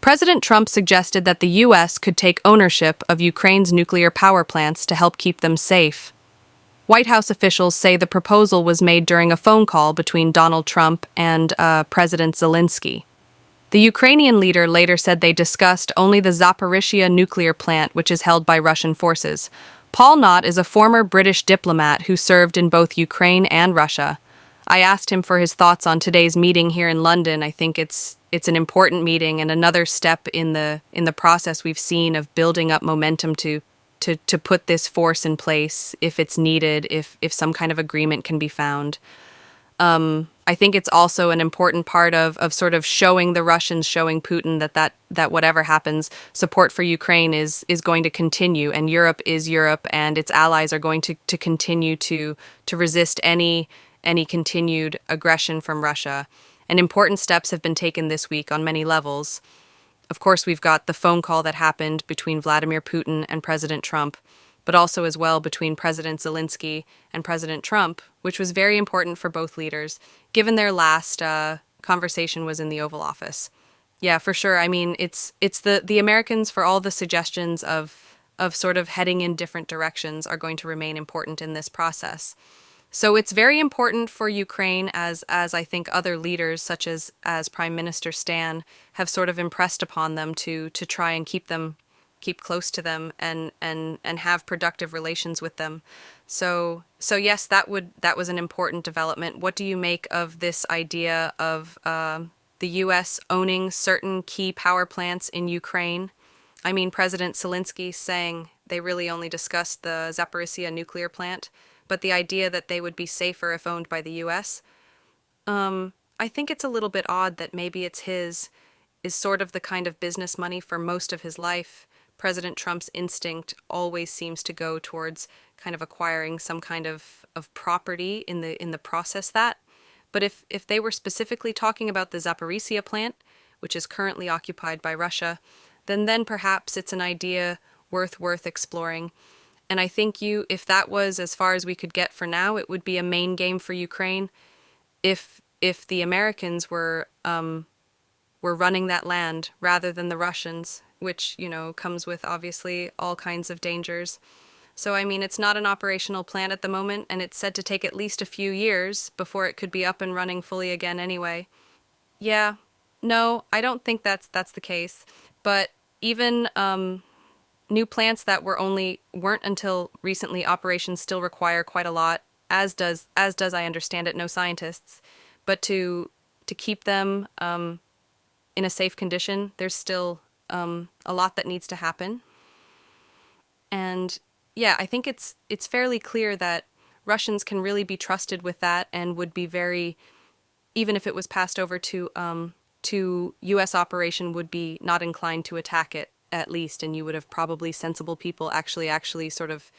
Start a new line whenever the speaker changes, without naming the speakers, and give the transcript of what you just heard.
President Trump suggested that the U.S. could take ownership of Ukraine's nuclear power plants to help keep them safe. White House officials say the proposal was made during a phone call between Donald Trump and President Zelensky. The Ukrainian leader later said they discussed only the Zaporizhzhia nuclear plant, which is held by Russian forces. Paul Knott is a former British diplomat who served in both Ukraine and Russia. I asked him for his thoughts on today's meeting here in London. I think it's an important meeting and another step in the process we've seen of building up momentum to put this force in place if it's needed, if some kind of agreement can be found. I think it's also an important part of sort of showing the Russians, showing Putin that whatever happens, support for Ukraine is going to continue, and Europe is Europe, and its allies are going to continue to resist any continued aggression from Russia. And important steps have been taken this week on many levels. Of course, we've got the phone call that happened between Vladimir Putin and President Trump, but also as well between President Zelensky and President Trump, which was very important for both leaders, given their last conversation was in the Oval Office. Yeah, for sure. I mean, it's the Americans, for all the suggestions of sort of heading in different directions, are going to remain important in this process. So it's very important for Ukraine, as I think other leaders, such as Prime Minister Stan, have sort of impressed upon them to try and keep close to them and have productive relations with them. So yes, that was an important development. What do you make of this idea of the U.S. owning certain key power plants in Ukraine? I mean, President Zelensky saying they really only discussed the Zaporizhzhia nuclear plant, but the idea that they would be safer if owned by the U.S. I think it's a little bit odd that maybe it's his is sort of the kind of business money for most of his life. President Trump's instinct always seems to go towards kind of acquiring some kind of property in the process that. But if they were specifically talking about the Zaporizhzhia plant, which is currently occupied by Russia, then perhaps it's an idea worth exploring. And I think if that was as far as we could get for now, it would be a main game for Ukraine. If the Americans were running that land rather than the Russians, which, comes with obviously all kinds of dangers. So, I mean, it's not an operational plant at the moment, and it's said to take at least a few years before it could be up and running fully again anyway. Yeah, no, I don't think that's the case. But even new plants that weren't until recently operations still require quite a lot, as does I understand it, no scientists. But to keep them in a safe condition, there's still a lot that needs to happen. And yeah, I think it's fairly clear that Russians can really be trusted with that, and would be very, even if it was passed over to U.S. operation, would be not inclined to attack it, at least, and you would have probably sensible people actually sort of